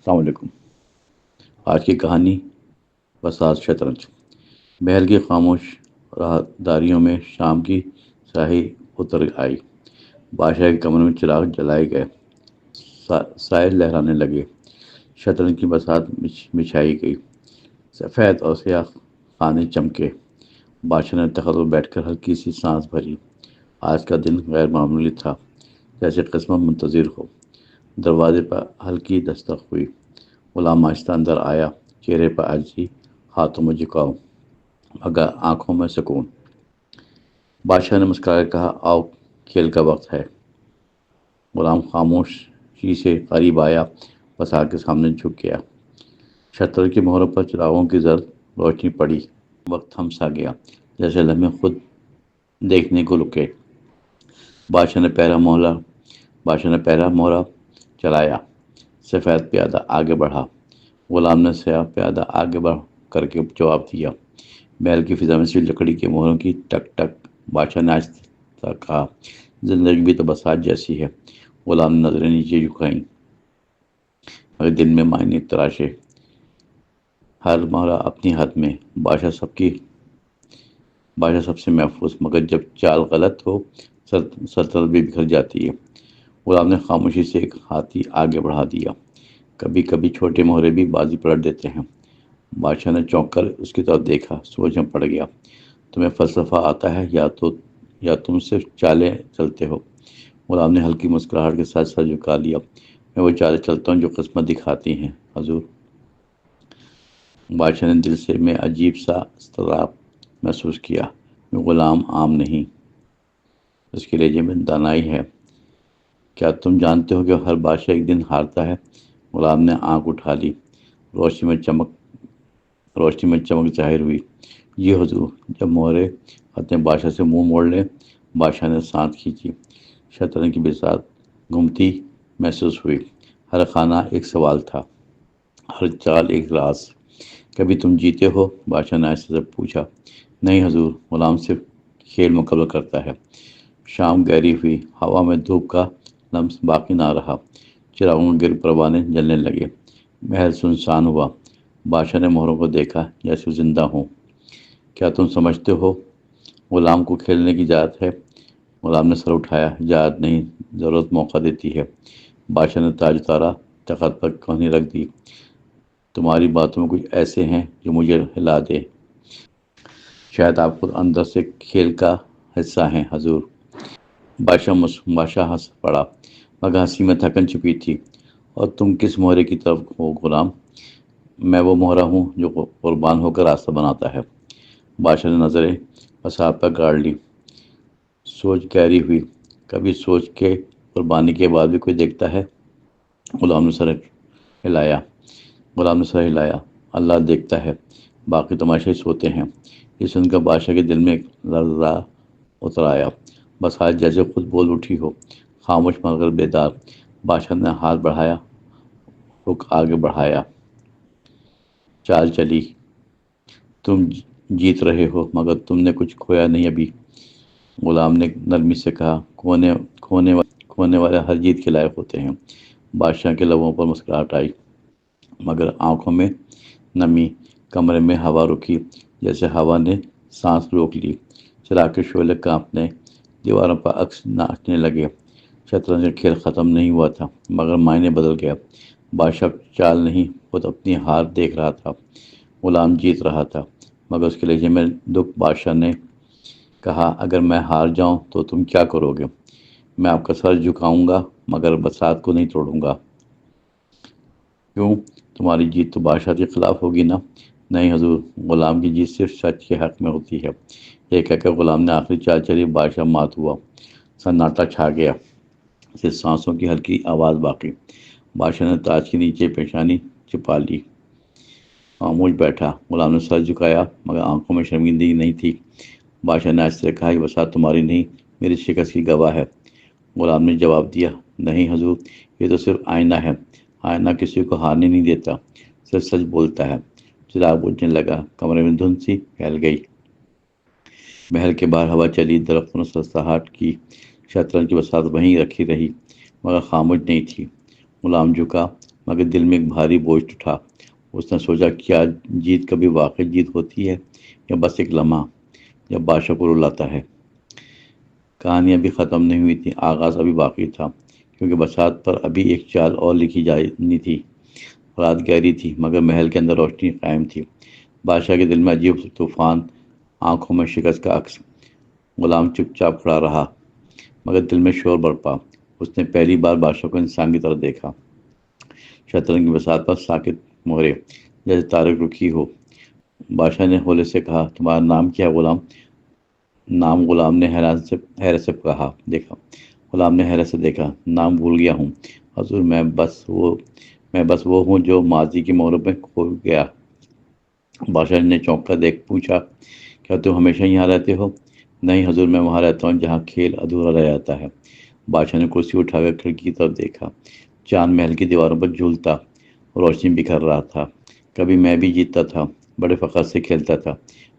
السلام علیکم۔ آج کی کہانی بساز شطرنج۔ محل کی خاموش راہداریوں میں شام کی سیاہی اتر آئی۔ بادشاہ کے کمرے میں چراغ جلائے گئے، سائل لہرانے لگے، شطرنج کی بساط بچھائی گئی، سفید اور سیاہ خانے چمکے۔ بادشاہ نے تخت پر بیٹھ کر ہلکی سی سانس بھری۔ آج کا دن غیر معمولی تھا، جیسے قسمت منتظر ہو۔ دروازے پر ہلکی دستک ہوئی۔ غلام آہستہ اندر آیا، چہرے پر عاجزی، ہاتھوں میں جھکاؤ مگر آنکھوں میں سکون۔ بادشاہ نے مسکرا کر کہا، آؤ، کھیل کا وقت ہے۔ غلام خاموشی سے قریب آیا، بساط کے سامنے جھک گیا۔ شطرنج کی مہروں پر چراغوں کی زرد روشنی پڑی۔ وقت تھم سا گیا، جیسے لمحے خود دیکھنے کو رکے۔ بادشاہ نے پہلا مہرہ چلایا۔ سفید پیادہ آگے بڑھا۔ غلام نے سیاہ پیادہ آگے بڑھ کر کے جواب دیا۔ محل کی فضا میں صرف لکڑی کے مہروں کی ٹک ٹک۔ بادشاہ نے آہستہ کہا، زندگی بھی تو بساط جیسی ہے۔ غلام نے نظریں نیچے جھکائیں مگر دل میں معنی تراشے۔ ہر مہرہ اپنی حد میں، بادشاہ سب سے محفوظ، مگر جب چال غلط ہو سلطنت بھی بکھر جاتی ہے۔ غلام نے خاموشی سے ایک ہاتھی آگے بڑھا دیا۔ کبھی کبھی چھوٹے مہرے بھی بازی پلٹ دیتے ہیں۔ بادشاہ نے چونک کر اس کی طرف دیکھا، سوچ میں پڑ گیا۔ تمہیں فلسفہ آتا ہے یا تم صرف چالیں چلتے ہو؟ غلام نے ہلکی مسکراہٹ کے ساتھ سر جھکا لیا۔ میں وہ چالیں چلتا ہوں جو قسمت دکھاتی ہیں حضور۔ بادشاہ نے دل میں عجیب سا اضطراب محسوس کیا۔ میں غلام عام نہیں، اس کے لہجے میں دانائی ہے۔ کیا تم جانتے ہو کہ ہر بادشاہ ایک دن ہارتا ہے؟ غلام نے آنکھ اٹھا لی۔ روشنی میں چمک ظاہر ہوئی۔ جی حضور۔ جب مہرے اپنے بادشاہ سے منہ موڑ لیں۔ بادشاہ نے سانس کھینچی۔ شطرنج کی بساط گھومتی محسوس ہوئی۔ ہر خانہ ایک سوال تھا، ہر چال ایک راز۔ کبھی تم جیتے ہو؟ بادشاہ نے آہستہ سے پوچھا۔ نہیں حضور، غلام صرف کھیل مکمل کرتا ہے۔ شام گہری ہوئی، ہوا میں دھوپ کا لمس باقی نہ رہا۔ چراغوں کے گر پروانے جلنے لگے۔ محل سنسان ہوا۔ بادشاہ نے مہروں کو دیکھا جیسے وہ زندہ ہوں۔ کیا تم سمجھتے ہو غلام کو کھیلنے کی اجازت ہے؟ غلام نے سر اٹھایا۔ اجازت نہیں، ضرورت موقع دیتی ہے۔ بادشاہ نے تاج اتارا، تخت پر کہانی رکھ دی۔ تمہاری باتوں میں کچھ ایسے ہیں جو مجھے ہلا دے۔ شاید آپ خود اندر سے کھیل کا حصہ ہیں حضور۔ بادشاہ ہنس پڑا، مگر ہنسی میں تھکن چھپی تھی۔ اور تم کس مہرے کی طرف ہو غلام؟ میں وہ مہرہ ہوں جو قربان ہو کر راستہ بناتا ہے۔ بادشاہ نے نظریں بساط پر گاڑ لی۔ سوچ گہری ہوئی۔ کبھی سوچ کے قربانی کے بعد بھی کوئی دیکھتا ہے؟ غلام نے سر ہلایا۔ اللہ دیکھتا ہے، باقی تماشائی سوتے ہیں۔ یہ سن کر بادشاہ کے دل میں ایک لرزہ اتر آیا، بس آج جیسے خود بول اٹھی ہو، خاموش مگر بیدار۔ بادشاہ نے ہاتھ بڑھایا، رخ آگے بڑھایا۔ چال چلی۔ تم جیت رہے ہو، مگر تم نے کچھ کھویا نہیں ابھی۔ غلام نے نرمی سے کہا، کھونے والے ہر جیت کے لائق ہوتے ہیں۔ بادشاہ کے لبوں پر مسکراہٹ آئی، مگر آنکھوں میں نمی۔ کمرے میں ہوا رکی، جیسے ہوا نے سانس روک لی۔ چراغ کے شعلے کانپنے، دیواروں پر عکس ناچنے لگے۔ شطرنج کا کھیل ختم نہیں ہوا تھا، مگر معنی بدل گیا۔ بادشاہ چال نہیں، خود اپنی ہار دیکھ رہا تھا۔ غلام جیت رہا تھا، مگر اس کے لہجے میں دکھ۔ بادشاہ نے کہا، اگر میں ہار جاؤں تو تم کیا کرو گے؟ میں آپ کا سر جھکاؤں گا، مگر بساط کو نہیں توڑوں گا۔ کیوں؟ تمہاری جیت تو بادشاہ کے خلاف ہوگی نا؟ نہیں حضور، غلام کی جیت صرف سچ کے حق میں ہوتی ہے۔ یہ کہہ کر غلام نے آخری چال چلی۔ بادشاہ مات ہوا۔ سناٹا چھا گیا، صرف سانسوں کی ہلکی آواز باقی۔ بادشاہ نے تاج کے نیچے پیشانی چھپا لی، خاموش بیٹھا۔ غلام نے سر جھکایا، مگر آنکھوں میں شرمندگی نہیں تھی۔ بادشاہ نے آہستہ سے کہا، یہ بساط تمہاری نہیں، میری شکست کی گواہ ہے۔ غلام نے جواب دیا، نہیں حضور، یہ تو صرف آئینہ ہے۔ آئینہ کسی کو ہارنے نہیں دیتا، صرف سچ بولتا ہے۔ چراغ بجھنے لگا، کمرے میں دھند سی پھیل گئی۔ محل کے باہر ہوا چلی، درختوں نے سرسراہٹ کی۔ شطرنج کی بساط وہیں رکھی رہی، مگر خاموش نہیں تھی۔ غلام جھکا، مگر دل میں ایک بھاری بوجھ اٹھا۔ اس نے سوچا کیا جیت کبھی واقعی جیت ہوتی ہے یا بس ایک لمحہ جب بادشاہ کو رلاتا ہے۔ کہانی ابھی ختم نہیں ہوئی تھی، آغاز ابھی باقی تھا، کیونکہ بساط پر ابھی ایک چال اور لکھی جانی تھی۔ رات گہری تھی مگر محل کے اندر روشنی قائم تھی۔ بادشاہ کے دل میں عجیب طوفان، آنکھوں میں شکست کا عکس۔ غلام چپ چاپ کھڑا رہا مگر دل میں شور برپا۔ اس نے پہلی بار بادشاہ کو انسان کی طرح دیکھا، شطرنج کی بساط پر ساکت مہرے جیسے تارک رکھی ہو۔ بادشاہ نے ہولے سے کہا تمہارا نام کیا ہے غلام؟ نام غلام نے حیرت سے کہا دیکھا غلام نے حیرت سے دیکھا نام بھول گیا ہوں حضور، میں بس وہ ہوں جو ماضی کی مہروں میں کھو گیا۔ بادشاہ نے چونک کر دیکھ پوچھا کیا تم ہمیشہ یہاں رہتے ہو؟ نہیں حضور، میں وہاں رہتا ہوں جہاں کھیل ادھورا رہ جاتا ہے۔ بادشاہ نے کرسی اٹھا کر کھڑکی کی طرف دیکھا۔ چاند محل کی دیواروں پر جھولتا، روشنی بکھر رہا تھا۔ کبھی میں بھی جیتتا تھا، بڑے فخر سے کھیلتا تھا،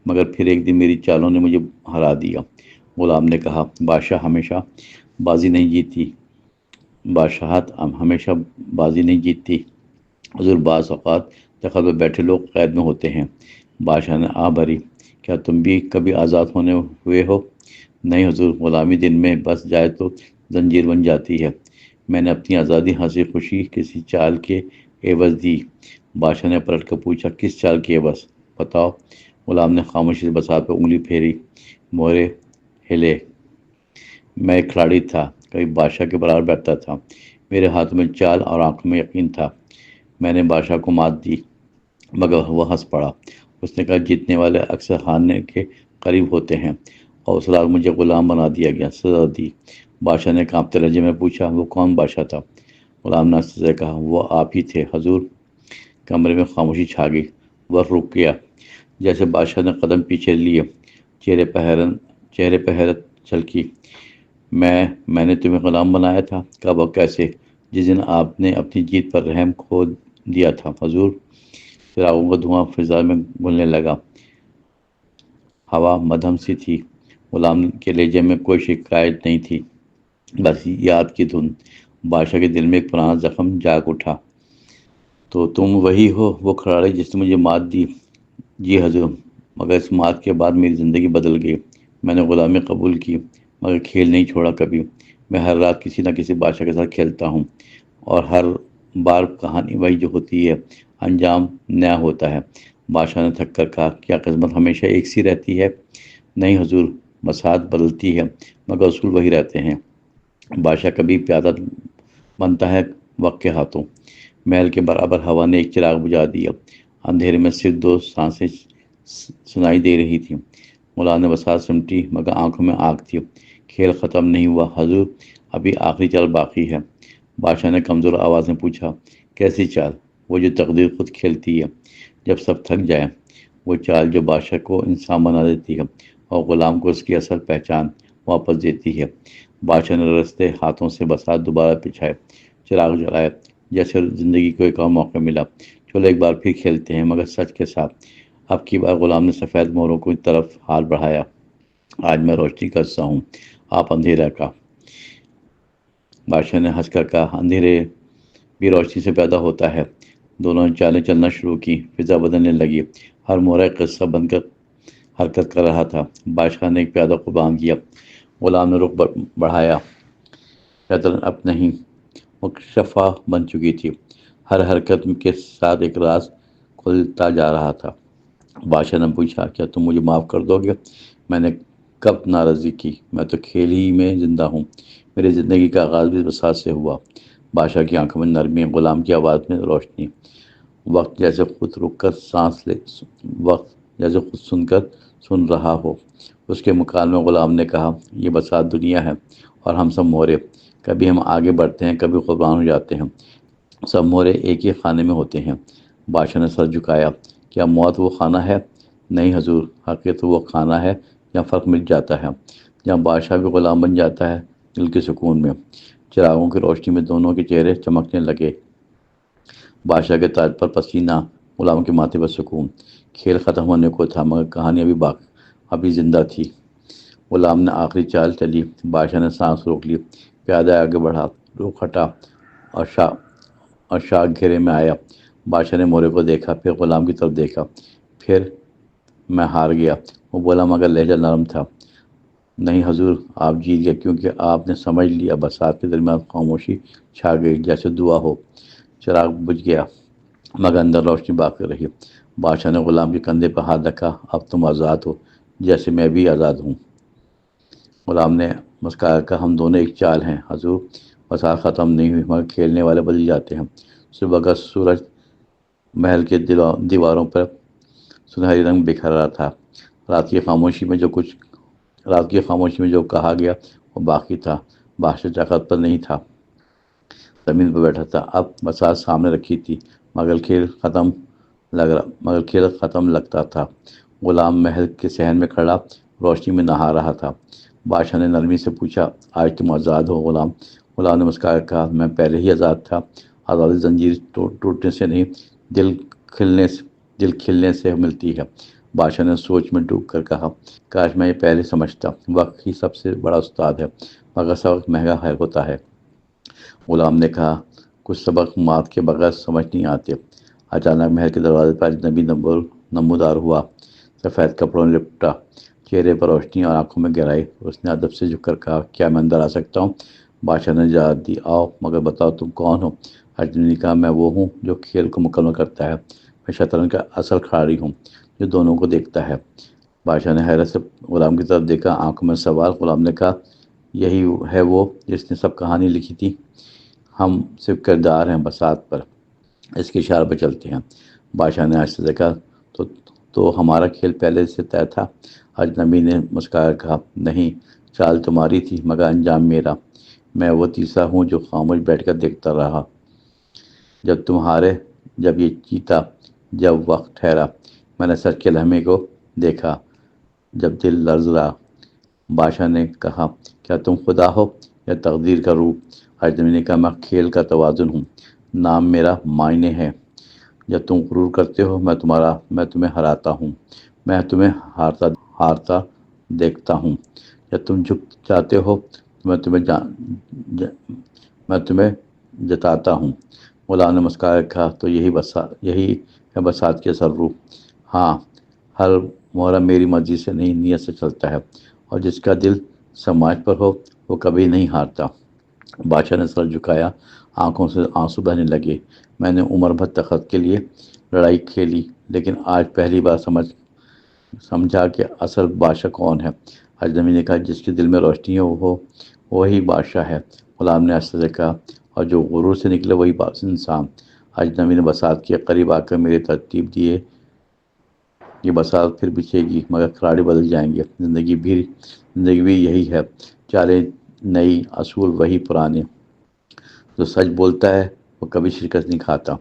مگر پھر ایک دن میری چالوں نے مجھے ہرا دیا۔ غلام نے کہا بادشاہ ہمیشہ بازی نہیں جیتی، بادشاہت ہمیشہ بازی نہیں جیتتی حضور، بعض اوقات تخت پر بیٹھے لوگ قید میں ہوتے ہیں۔ بادشاہ نے آہ بھری کیا تم بھی کبھی آزاد ہوئے ہو؟ نہیں حضور، غلامی دن میں بس جائے تو زنجیر بن جاتی ہے۔ میں نے اپنی آزادی ہنسی خوشی کسی چال کے عوض دی۔ بادشاہ نے پلٹ کر پوچھا کس چال کے عوض؟ بتاؤ۔ غلام نے خاموشی سے بساط پہ انگلی پھیری، مورے ہلے۔ میں ایک کھلاڑی تھا، کبھی بادشاہ کے برابر بیٹھتا تھا، میرے ہاتھوں میں چال اور آنکھوں میں یقین تھا۔ میں نے بادشاہ کو مات دی مگر وہ ہنس پڑا۔ اس نے کہا جیتنے والے اکثر ہارنے کے قریب ہوتے ہیں، اور اس رات مجھے غلام بنا دیا گیا، سزا دی۔ بادشاہ نے کانپتے لہجے میں پوچھا وہ کون بادشاہ تھا؟ غلام نے سے کہا وہ آپ ہی تھے حضور۔ کمرے میں خاموشی چھا گئی، وقت رک گیا، جیسے بادشاہ نے قدم پیچھے لیے، چہرے پہ حیرت چھلکی۔ میں نے تمہیں غلام بنایا تھا؟ کب اور کیسے؟ جس دن آپ نے اپنی جیت پر رحم کھو دیا تھا حضور۔ چراغوں کا دھواں فضا میں گھلنے لگا، ہوا مدھم سی تھی۔ غلام کے لہجے میں کوئی شکایت نہیں تھی، بس یاد کی دھن۔ بادشاہ کے دل میں ایک پرانا زخم جاگ اٹھا۔ تو تم وہی ہو، وہ کھلاڑی جس نے مجھے مات دی؟ جی حضور، مگر اس مات کے بعد میری زندگی بدل گئی۔ میں نے غلامی قبول کی مگر کھیل نہیں چھوڑا کبھی۔ میں ہر رات کسی نہ کسی بادشاہ کے ساتھ کھیلتا ہوں، اور ہر بار کہانی وہی جو ہوتی ہے، انجام نیا ہوتا ہے۔ بادشاہ نے تھک کر کہا کیا قسمت ہمیشہ ایک سی رہتی ہے؟ نہیں حضور، بساط بدلتی ہے مگر اصول وہی رہتے ہیں۔ بادشاہ کبھی پیادہ بنتا ہے وقت کے ہاتھوں۔ محل کے برابر ہوا نے ایک چراغ بجھا دیا، اندھیرے میں صرف دو سانسیں سنائی دے رہی تھیں۔ غلام نے بساط سمٹی مگر آنکھوں میں آگ تھی۔ کھیل ختم نہیں ہوا حضور، ابھی آخری چال باقی ہے۔ بادشاہ نے کمزور آواز میں پوچھا کیسی چال؟ وہ جو تقدیر خود کھیلتی ہے جب سب تھک جائے، وہ چال جو بادشاہ کو انسان بنا دیتی ہے اور غلام کو اس کی اصل پہچان واپس دیتی ہے۔ بادشاہ نے رستے ہاتھوں سے بساط دوبارہ بچھائے، چراغ جلائے، جیسے زندگی کو ایک اور موقع ملا۔ چلو ایک بار پھر کھیلتے ہیں مگر سچ کے ساتھ۔ اب کی بار غلام نے سفید موروں کی طرف ہاتھ بڑھایا۔ آج میں روشنی کا حصہ ہوں، آپ اندھیرا کا۔ بادشاہ نے ہنس کر کہا اندھیرے بھی روشنی سے پیدا ہوتا ہے۔ دونوں نے چالیں چلنا شروع کی، فضا بدلنے لگی، ہر مورا ایک قصہ بن کر حرکت کر رہا تھا۔ بادشاہ نے ایک پیادہ قربان کیا، غلام نے رخ بڑھایا۔ شطرنج اب نہیں مکشفہ بن چکی تھی، ہر حرکت کے ساتھ ایک راز کھلتا جا رہا تھا۔ بادشاہ نے پوچھا کیا تم مجھے معاف کر دو گے؟ میں نے کب ناراضی کی؟ میں تو کھیل ہی میں زندہ ہوں، میری زندگی کا آغاز بھی بساط سے ہوا۔ بادشاہ کی آنکھوں میں نرمی، غلام کی آواز میں روشنی۔ وقت جیسے خود رک کر سانس لے، وقت جیسے خود سن رہا ہو۔ اس کے مکالمے میں غلام نے کہا یہ بساط دنیا ہے اور ہم سب مورے، کبھی ہم آگے بڑھتے ہیں، کبھی قربان ہو جاتے ہیں، سب مورے ایک ہی خانے میں ہوتے ہیں۔ بادشاہ نے سر جھکایا کیا موت وہ خانہ ہے؟ نہیں حضور، حقیقت وہ خانہ ہے جہاں فرق مٹ جاتا ہے، جہاں بادشاہ بھی غلام بن جاتا ہے دل کے سکون میں۔ چراغوں کی روشنی میں دونوں کے چہرے چمکنے لگے، بادشاہ کے تاج پر پسینہ، غلام کے ماتھے پر سکون۔ کھیل ختم ہونے کو تھا مگر کہانی ابھی زندہ تھی۔ غلام نے آخری چال چلی، بادشاہ نے سانس روک لی، پیادہ آگے بڑھا، رخ ہٹا اور اور شاخ گھیرے میں آیا۔ بادشاہ نے مورے کو دیکھا، پھر غلام کی طرف دیکھا، پھر میں ہار گیا۔ وہ بولا مگر لہجہ نرم تھا، نہیں حضور، آپ جیت گئے کیونکہ آپ نے سمجھ لیا۔ برسات کے درمیان خاموشی چھا گئی جیسے دعا ہو۔ چراغ بجھ گیا مگر اندر روشنی باقی رہی۔ بادشاہ نے غلام کے کندھے پر ہاتھ رکھا، اب تم آزاد ہو جیسے میں بھی آزاد ہوں۔ غلام نے مسکرایا کہا، ہم دونوں ایک چال ہیں حضور، برسات ختم نہیں ہوئی مگر کھیلنے والے بدل جاتے ہیں۔ صبح کا سورج محل کے دیواروں پر سنہری رنگ بکھر رہا تھا۔ رات کی خاموشی میں جو کہا گیا وہ باقی تھا۔ بادشاہ طاقت پر نہیں تھا، زمین پر بیٹھا تھا۔ اب برسات سامنے رکھی تھی مگر کھیل ختم لگتا تھا۔ غلام محل کے صحن میں کھڑا روشنی میں نہا رہا تھا۔ بادشاہ نے نرمی سے پوچھا، آج تم آزاد ہو غلام؟ غلام نے مسکرا کر کہا، میں پہلے ہی آزاد تھا۔ آزادی زنجیر ٹوٹنے سے نہیں، دل کھلنے سے ملتی ہے۔ بادشاہ نے سوچ میں ڈوب کر کہا، کاش میں یہ پہلے سمجھتا۔ وقت ہی سب سے بڑا استاد ہے مگر سبق مہنگا ہوتا ہے۔ غلام نے کہا، کچھ سبق مات کے بغیر سمجھ نہیں آتے۔ اچانک محل کے دروازے پر اجنبی نمودار ہوا، سفید کپڑوں میں لپٹا، چہرے پر روشنی اور آنکھوں میں گہرائی۔ اس نے ادب سے جھک کر کہا، کیا میں اندر آ سکتا ہوں؟ بادشاہ نے اجازت دی، آؤ مگر بتاؤ تم کون ہو؟ اجنبی نے کہا، میں وہ ہوں جو کھیل کو مکمل کرتا ہے، میں شطرنج کا اصل کھلاڑی ہوں جو دونوں کو دیکھتا ہے۔ بادشاہ نے حیرت سے غلام کی طرف دیکھا، آنکھوں میں سوال۔ غلام نے کہا، یہی ہے وہ جس نے سب کہانی لکھی تھی؟ ہم صرف کردار ہیں، برسات پر اس کے اشارے پر چلتے ہیں۔ بادشاہ نے آہستہ سے کہا، تو ہمارا کھیل پہلے سے طے تھا؟ اجنبی نے مسکرا کر کہا، نہیں، چال تمہاری تھی مگر انجام میرا۔ میں وہ تیسرا ہوں جو خاموش بیٹھ کر دیکھتا رہا، جب تم ہارے، جب یہ جیتا، جب وقت ٹھہرا۔ میں نے سچ کے لمحے کو دیکھا جب دل لرز رہا۔ بادشاہ نے کہا، کیا تم خدا ہو یا تقدیر کا روپ؟ اجنبی نے کہا، میں کھیل کا توازن ہوں، نام میرا معنی ہے۔ جب تم غرور کرتے ہو میں تمہیں ہراتا ہوں، میں تمہیں ہارتا دیکھتا ہوں۔ جب تم جھک جاتے ہو تو میں تمہیں جتاتا ہوں۔ غلام نے مسکرا کر کہا، تو یہی ہے برسات کے اصل روح۔ ہاں، ہر محرم میری مرضی سے نہیں، نیت سے چلتا ہے، اور جس کا دل سماج پر ہو وہ کبھی نہیں ہارتا۔ بادشاہ نے سر جھکایا، آنکھوں سے آنسو بہنے لگے۔ میں نے عمر بھر تخت کے لیے لڑائی کھیلی، لیکن آج پہلی بار سمجھا کہ اصل بادشاہ کون ہے۔ اجنبی نے کہا، جس کے دل میں روشنی ہو وہی بادشاہ ہے۔ غلام نے آہستہ سے کہا، اور جو غرور سے نکلے وہی انسان۔ اجنبی نے برسات کے قریب آ کر میری ترتیب دیے، یہ برسات پھر بچھے گی مگر کھلاڑی بدل جائیں گے۔ زندگی بھی یہی ہے، چالیں نئی، اصول وہی پرانے۔ جو سچ بولتا ہے وہ کبھی شکست نہیں کھاتا۔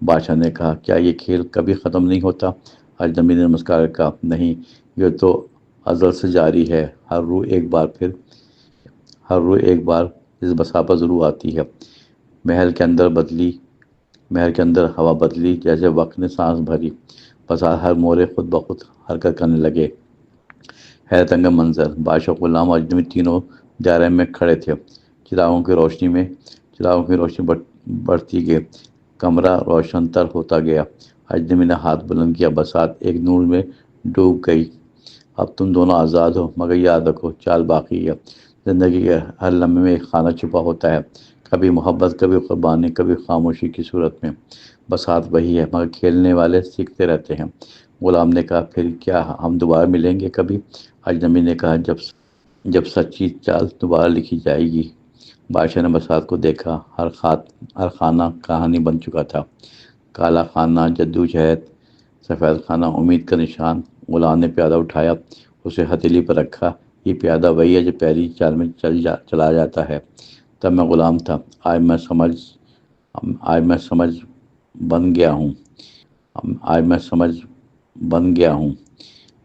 بادشاہ نے کہا، کیا یہ کھیل کبھی ختم نہیں ہوتا؟ اجنبی نے مسکرا کر کہا، نہیں، یہ تو ازل سے جاری ہے۔ ہر روح ایک بار اس بسا پر ضرور آتی ہے۔ محل کے اندر ہوا بدلی جیسے وقت نے سانس بھری۔ برسات ہر مورے خود بخود حرکت کرنے لگے۔ حیرت انگیز منظر، بادشاہ، غلام اور اجنبی تینوں دائرے میں کھڑے تھے۔ چراغوں کی روشنی بڑھتی گئی، کمرہ روشن تر ہوتا گیا۔ اجنبی نے ہاتھ بلند کیا، برسات ایک نور میں ڈوب گئی۔ اب تم دونوں آزاد ہو مگر یاد رکھو، چال باقی ہے۔ زندگی کے ہر لمحے میں ایک خانہ چھپا ہوتا ہے، کبھی محبت، کبھی قربانی، کبھی خاموشی کی صورت میں۔ برسات وہی ہے مگر کھیلنے والے سیکھتے رہتے ہیں۔ غلام نے کہا، پھر کیا ہم دوبارہ ملیں گے کبھی؟ اجنبی نے کہا، جب سچی چال دوبارہ لکھی جائے گی۔ بادشاہ نے برسات کو دیکھا، ہر خانہ کہانی بن چکا تھا۔ کالا خانہ جدوجہد، سفید خانہ امید کا نشان۔ غلام نے پیادہ اٹھایا، اسے ہتھیلی پر رکھا، یہ پیادہ وہی ہے جو پہلی چال میں چلا جاتا ہے۔ تب میں غلام تھا، آج میں سمجھ بن گیا ہوں۔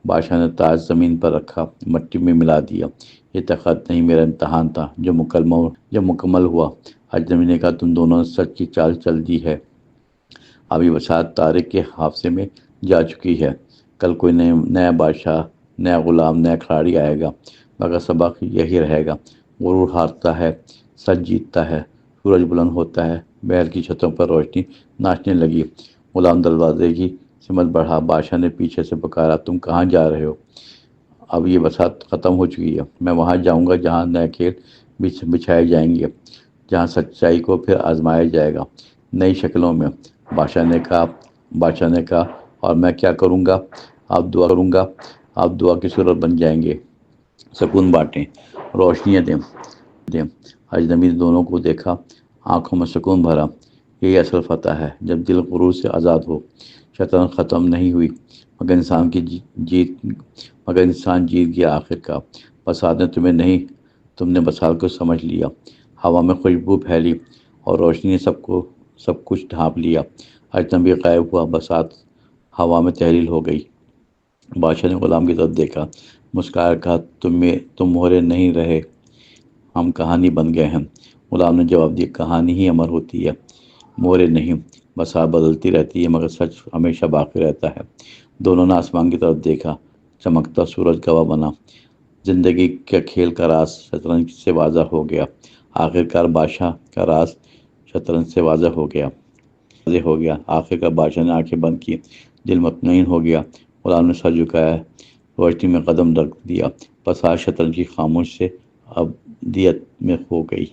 بادشاہ نے تاج زمین پر رکھا، مٹی میں ملا دیا۔ یہ تخت نہیں، میرا امتحان تھا جو مکمل ہوا۔ اجنبی نے کہا، تم دونوں نے سچ کی چال چل دی ہے۔ اب یہ برسات تاریخ کے حافظے میں جا چکی ہے۔ کل کوئی نیا بادشاہ، نیا غلام، نیا کھلاڑی آئے گا، مگر سبق یہی رہے گا، غرور ہارتا ہے، سچ جیتتا ہے، سورج بلند ہوتا ہے، محل کی چھتوں پر روشنی ناچنے لگی۔ غلام دروازے کی سمت بڑھا۔ بادشاہ نے پیچھے سے پکارا، تم کہاں جا رہے ہو؟ اب یہ بساط ختم ہو چکی ہے، میں وہاں جاؤں گا جہاں نئے کھیل بچھائے جائیں گے، جہاں سچائی کو پھر آزمایا جائے گا نئی شکلوں میں۔ بادشاہ نے کہا اور میں کیا کروں گا؟ آپ دعا کی صورت بن جائیں گے، سکون بانٹیں، روشنیاں دیں۔ اجنبی نے دونوں کو دیکھا، آنکھوں میں سکون بھرا۔ یہی اصل فتح ہے، جب دل غرور سے آزاد ہو۔ شطرنج ختم نہیں ہوئی مگر انسان جیت گیا آخر کا۔ بساط نے تم نے بساط کو سمجھ لیا۔ ہوا میں خوشبو پھیلی اور روشنی نے سب کچھ ڈھانپ لیا۔ اجنبی غائب ہوا، بساط ہوا میں تحلیل ہو گئی۔ بادشاہ نے غلام کی طرف دیکھا، مسکرا کہا، تم مہرے نہیں رہے، ہم کہانی بن گئے ہیں۔ غلام نے جواب دیا، کہانی ہی امر ہوتی ہے، مہرے نہیں۔ بساط بدلتی رہتی ہے مگر سچ ہمیشہ باقی رہتا ہے۔ دونوں نے آسمان کی طرف دیکھا، چمکتا سورج گواہ بنا۔ زندگی کے کھیل کا راز شطرنج سے واضح ہو گیا۔ آخرکار بادشاہ کا راز شطرنج سے واضح ہو گیا۔ آخرکار بادشاہ نے آنکھیں بند کی، دل مطمئن ہو گیا۔ غلام نے سر جھکایا، روشنی میں قدم رکھ دیا۔ بساط شطرنج کی خاموش سے ابدیت میں کھو گئی۔